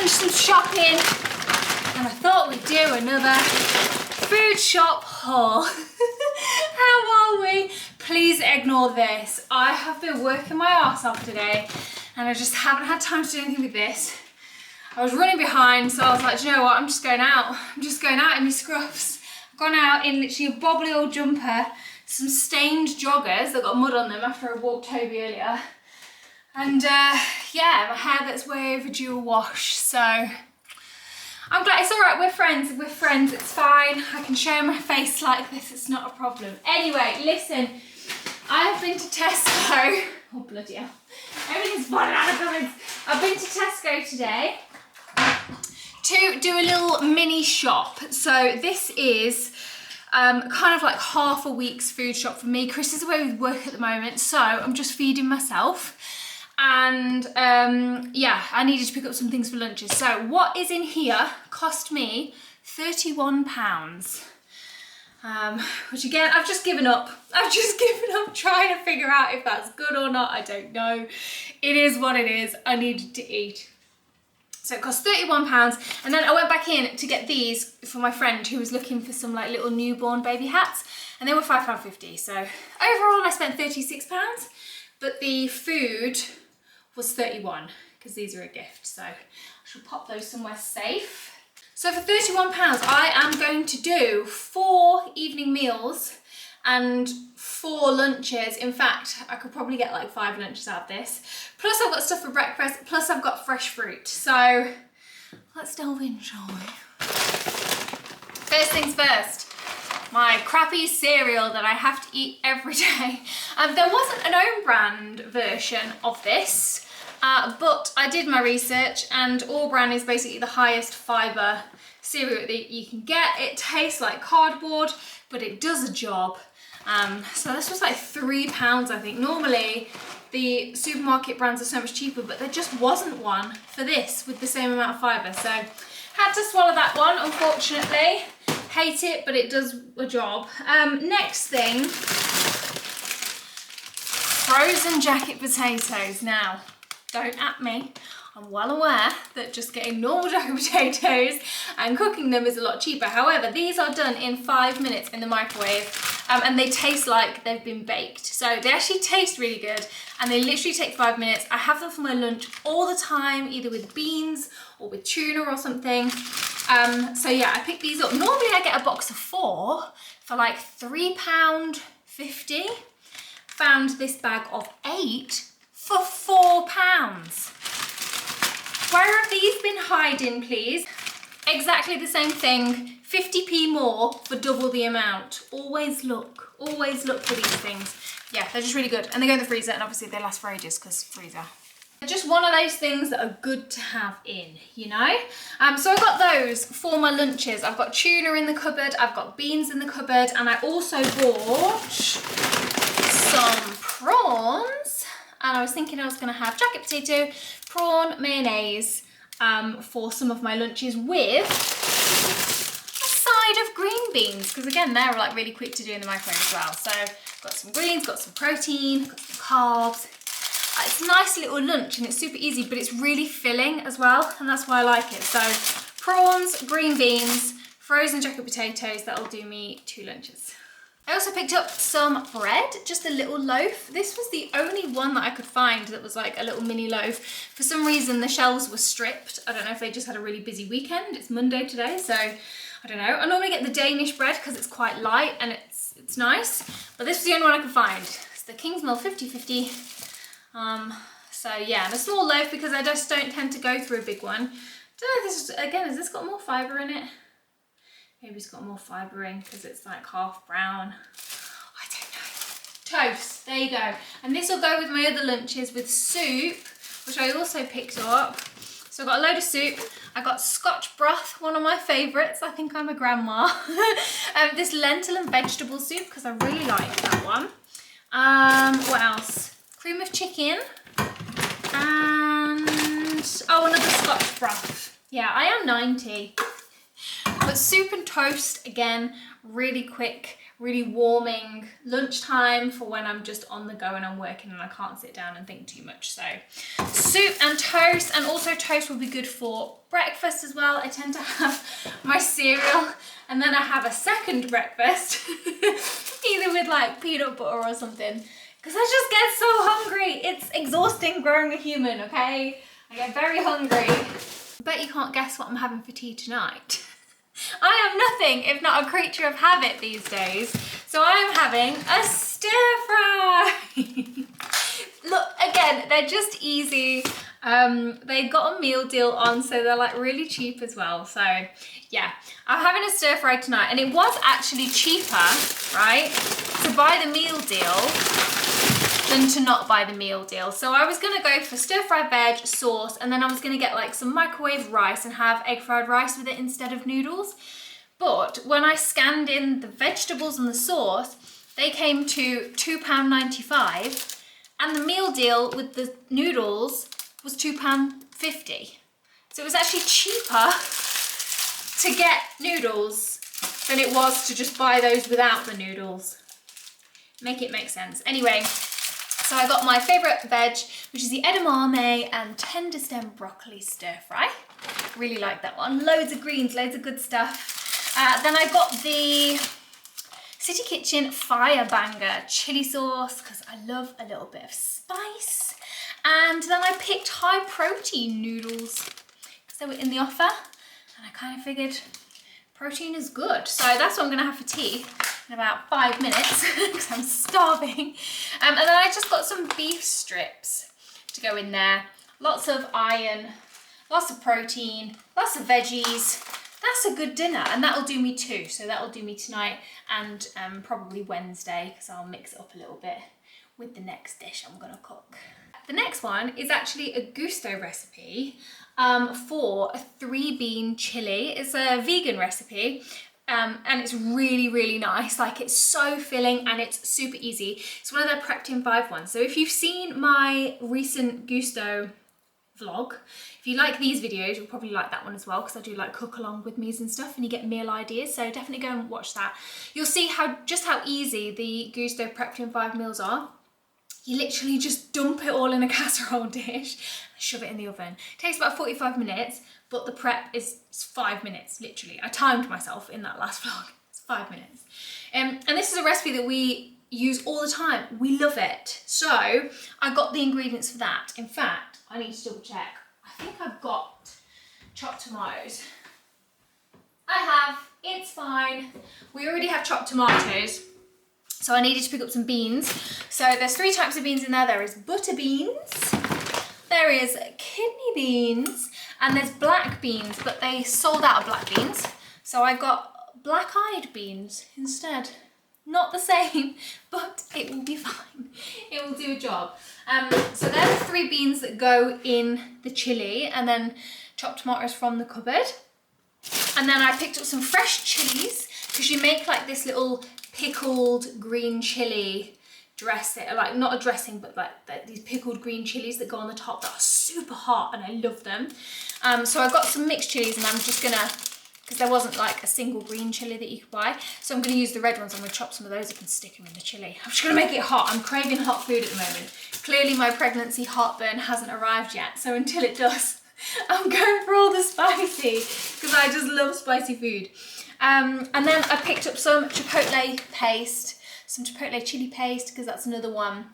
finished some shopping and I thought we'd do another food shop haul. How are we? Please ignore this. I have been working my arse off today and I just haven't had time to do anything with this. I was running behind, so I was like, do you know what? I'm just going out. I'm just going out in my scruffs. I've gone out in literally a bobbly old jumper, some stained joggers that got mud on them after I walked Toby earlier. And yeah, my hair that's way overdue a wash, so I'm glad. It's all right, we're friends, it's fine. I can show my face like this, it's not a problem. Anyway, listen, I have been to Tesco. Oh, bloody hell. Everything's falling out of comments. I've been to Tesco today to do a little mini shop. So this is kind of like half a week's food shop for me. Chris is away with work at the moment, so I'm just feeding myself. And yeah, I needed to pick up some things for lunches. So what is in here cost me £31. Which again, I've just given up. I've just given up trying to figure out if that's good or not. I don't know. It is what it is. I needed to eat. So it cost £31. And then I went back in to get these for my friend who was looking for some like little newborn baby hats. And they were £5.50. So overall I spent £36. But the food was £31 because these are a gift. So I shall pop those somewhere safe. So for £31, I am going to do 4 evening meals and 4 lunches. In fact, I could probably get like 5 lunches out of this. Plus I've got stuff for breakfast, plus I've got fresh fruit. So let's delve in, shall we? First things first, my crappy cereal that I have to eat every day. There wasn't an own brand version of this. But I did my research and all brand is basically the highest fibre cereal that you can get. It tastes like cardboard, but it does a job. So this was like £3, I think. Normally the supermarket brands are so much cheaper, but there just wasn't one for this with the same amount of fibre. So had to swallow that one, unfortunately. Hate it, but it does a job. Next thing, frozen jacket potatoes. Now, don't at me. I'm well aware that just getting normal jacket potatoes and cooking them is a lot cheaper. However, these are done in 5 minutes in the microwave and they taste like they've been baked. So they actually taste really good and they literally take 5 minutes. I have them for my lunch all the time, either with beans or with tuna or something. So yeah, I picked these up. Normally I get a box of 4 for like £3.50. Found this bag of 8 for £4. Where have these been hiding, please? Exactly the same thing, 50p more for double the amount. Always look for these things. Yeah, they're just really good. And they go in the freezer and obviously they last for ages because freezer. Just one of those things that are good to have in, you know? So I got those for my lunches. I've got tuna in the cupboard, I've got beans in the cupboard, and I also bought some prawns. And I was thinking I was gonna have jacket potato, prawn, mayonnaise for some of my lunches with a side of green beans. Because again, they're like really quick to do in the microwave as well. So got some greens, got some protein, got some carbs. It's a nice little lunch and it's super easy, but it's really filling as well. And that's why I like it. So prawns, green beans, frozen jacket potatoes, that'll do me 2 lunches. I also picked up some bread, just a little loaf. This was the only one that I could find that was like a little mini loaf. For some reason, the shelves were stripped. I don't know if they just had a really busy weekend. It's Monday today, so I don't know. I normally get the Danish bread because it's quite light and it's nice, but this was the only one I could find. It's the Kingsmill 50/50. So yeah, and a small loaf because I just don't tend to go through a big one. Don't know if this, again, has this got more fibre in it? Maybe it's got more fibre in because it's like half brown. I don't know. Toast, there you go. And this will go with my other lunches with soup, which I also picked up. So I've got a load of soup. I got Scotch broth, one of my favourites. I think I'm a grandma. This lentil and vegetable soup because I really like that one. What else? Cream of chicken. And, oh, another Scotch broth. Yeah, I am 90. But soup and toast, again, really quick, really warming lunchtime for when I'm just on the go and I'm working and I can't sit down and think too much. So soup and toast, and also toast will be good for breakfast as well. I tend to have my cereal and then I have a second breakfast, either with like peanut butter or something, because I just get so hungry. It's exhausting growing a human, okay? I get very hungry. Bet you can't guess what I'm having for tea tonight. I am nothing if not a creature of habit these days. So I am having a stir fry. Look, again, they're just easy. They got a meal deal on, so they're like really cheap as well. So yeah, I'm having a stir fry tonight, and it was actually cheaper, right, to buy the meal deal than to not buy the meal deal. So I was gonna go for stir fry veg sauce, and then I was gonna get like some microwave rice and have egg fried rice with it instead of noodles. But when I scanned in the vegetables and the sauce, they came to £2.95, and the meal deal with the noodles was £2.50. So it was actually cheaper to get noodles than it was to just buy those without the noodles. Make it make sense. Anyway, so I got my favourite veg, which is the edamame and tender stem broccoli stir fry. Really like that one. Loads of greens, loads of good stuff. Then I got the City Kitchen Fire Banger chili sauce, because I love a little bit of spice. And then I picked high protein noodles because they were in the offer, and I kind of figured protein is good. So that's what I'm gonna have for tea in about 5 minutes because I'm starving. And then I just got some beef strips to go in there. Lots of iron, lots of protein, lots of veggies. That's a good dinner, and that'll do me too. So that'll do me tonight and probably Wednesday, because I'll mix it up a little bit with the next dish I'm gonna cook. The next one is actually a gusto recipe for a 3-bean chili. It's a vegan recipe. And it's really, really nice. Like, it's so filling and it's super easy. It's one of their prepped in 5 ones. So if you've seen my recent Gusto vlog, if you like these videos, you'll probably like that one as well, because I do like cook along with me's and stuff, and you get meal ideas. So definitely go and watch that. You'll see just how easy the Gusto prepped in 5 meals are. You literally just dump it all in a casserole dish and shove it in the oven. It takes about 45 minutes, but the prep is 5 minutes, literally. I timed myself in that last vlog. It's 5 minutes. And this is a recipe that we use all the time. We love it. So I got the ingredients for that. In fact, I need to double check. I think I've got chopped tomatoes. I have, it's fine. We already have chopped tomatoes. So I needed to pick up some beans. So there's 3 types of beans in there. There is butter beans, there is kidney beans, and there's black beans, but they sold out of black beans. So I got black-eyed beans instead. Not the same, but it will be fine. It will do a job. So there are 3 beans that go in the chilli, and then chopped tomatoes from the cupboard. And then I picked up some fresh chilies, because you make like this little pickled green chili dressing, like not a dressing, but like these pickled green chilies that go on the top that are super hot, and I love them. So I got some mixed chilies, and I'm just gonna, because there wasn't like a single green chili that you could buy, so I'm gonna use the red ones. I'm gonna chop some of those up and stick them in the chili. I'm just gonna make it hot. I'm craving hot food at the moment. Clearly my pregnancy heartburn hasn't arrived yet, so until it does, I'm going for all the spicy, because I just love spicy food. And then I picked up some chipotle paste, some chipotle chili paste, because that's another one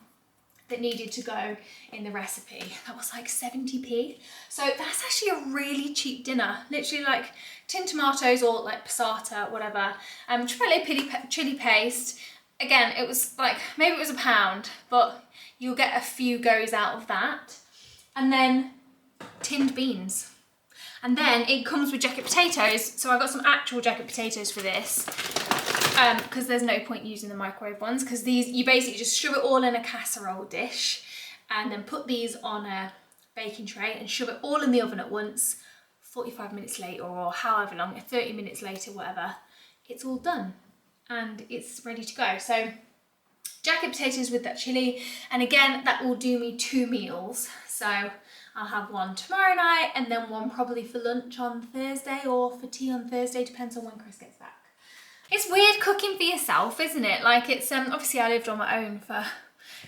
that needed to go in the recipe. That was like 70p. So that's actually a really cheap dinner. Literally like tin tomatoes or like passata, whatever. Chipotle chili paste. Again, it was like, maybe it was £1, but you'll get a few goes out of that. And then tinned beans. And then it comes with jacket potatoes. So I got some actual jacket potatoes for this, because there's no point using the microwave ones, because these, you basically just shove it all in a casserole dish and then put these on a baking tray and shove it all in the oven at once. 45 minutes later, or however long, 30 minutes later, whatever, it's all done and it's ready to go. So jacket potatoes with that chili, and again, that will do me 2 meals. So I'll have one tomorrow night, and then one probably for lunch on Thursday, or for tea on Thursday, depends on when Chris gets back. It's weird cooking for yourself, isn't it? Like it's, obviously I lived on my own for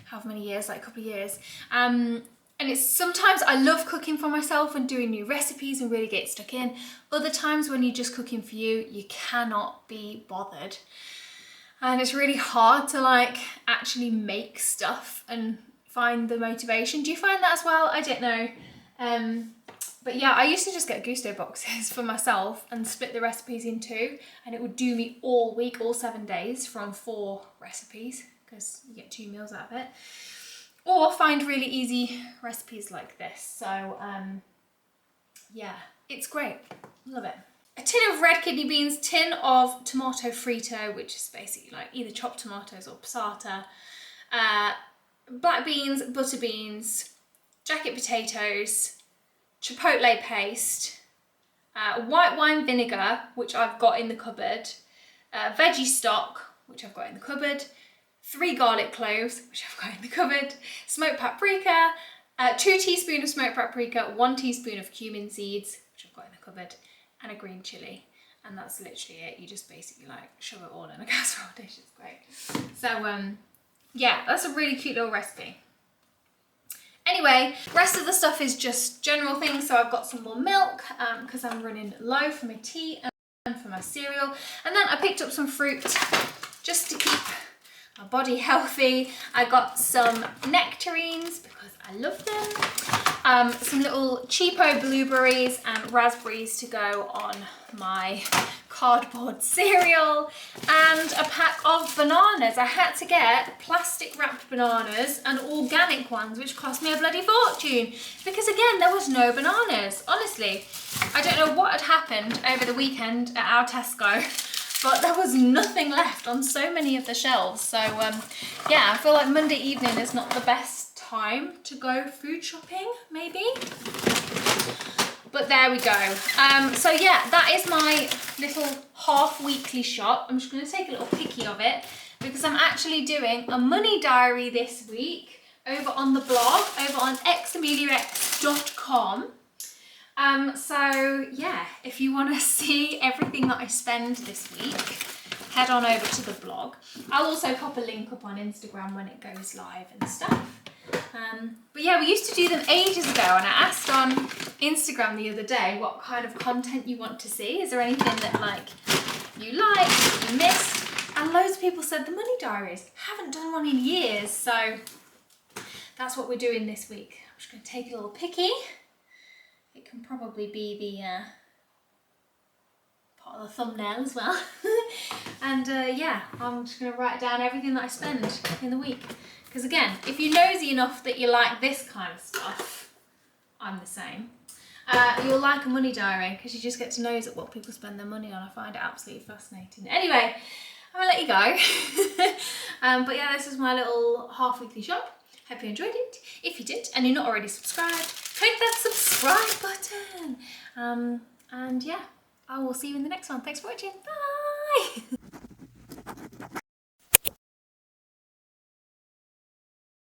how many years, like a couple of years. And it's sometimes I love cooking for myself and doing new recipes and really get stuck in. Other times when you're just cooking for you, you cannot be bothered. And it's really hard to like actually make stuff and find the motivation. Do you find that as well? I don't know. But yeah, I used to just get Gusto boxes for myself and split the recipes in two, and it would do me all week, all 7 days from 4 recipes, because you get 2 meals out of it. Or find really easy recipes like this. So yeah, it's great. Love it. A tin of red kidney beans, tin of tomato frito, which is basically like either chopped tomatoes or passata, black beans, butter beans, jacket potatoes, chipotle paste, white wine vinegar, which I've got in the cupboard, veggie stock, which I've got in the cupboard, 3 garlic cloves, which I've got in the cupboard, smoked paprika, 2 teaspoons of smoked paprika, 1 teaspoon of cumin seeds, which I've got in the cupboard, and a green chilli. And that's literally it. You just basically like shove it all in a casserole dish. It's great. So yeah, that's a really cute little recipe. Anyway, rest of the stuff is just general things. So I've got some more milk because I'm running low for my tea and for my cereal. And then I picked up some fruit just to keep my body healthy. I got some nectarines because I love them. Some little cheapo blueberries and raspberries to go on my cardboard cereal, and a pack of bananas. I had to get plastic wrapped bananas and organic ones, which cost me a bloody fortune because again, there was no bananas. Honestly, I don't know what had happened over the weekend at our Tesco, but there was nothing left on so many of the shelves. So yeah, I feel like Monday evening is not the best time to go food shopping, maybe. But there we go. So yeah, that is my little half weekly shop. I'm just going to take a little picky of it because I'm actually doing a money diary this week over on the blog, over on xameliax.com. So yeah, if you want to see everything that I spend this week, head on over to the blog. I'll also pop a link up on Instagram when it goes live and stuff. But yeah, we used to do them ages ago, and I asked on Instagram the other day what kind of content you want to see. Is there anything that like you liked, you missed? And loads of people said the money diaries. Haven't done one in years, so that's what we're doing this week. I'm just going to take a little picky. It can probably be the part of the thumbnail as well. And yeah, I'm just going to write down everything that I spend in the week. Because again, if you're nosy enough that you like this kind of stuff, I'm the same, you'll like a money diary because you just get to nose at what people spend their money on. I find it absolutely fascinating. Anyway, I'm going to let you go. But yeah, this is my little half weekly shop. Hope you enjoyed it. If you did and you're not already subscribed, click that subscribe button. And yeah, I will see you in the next one. Thanks for watching. Bye.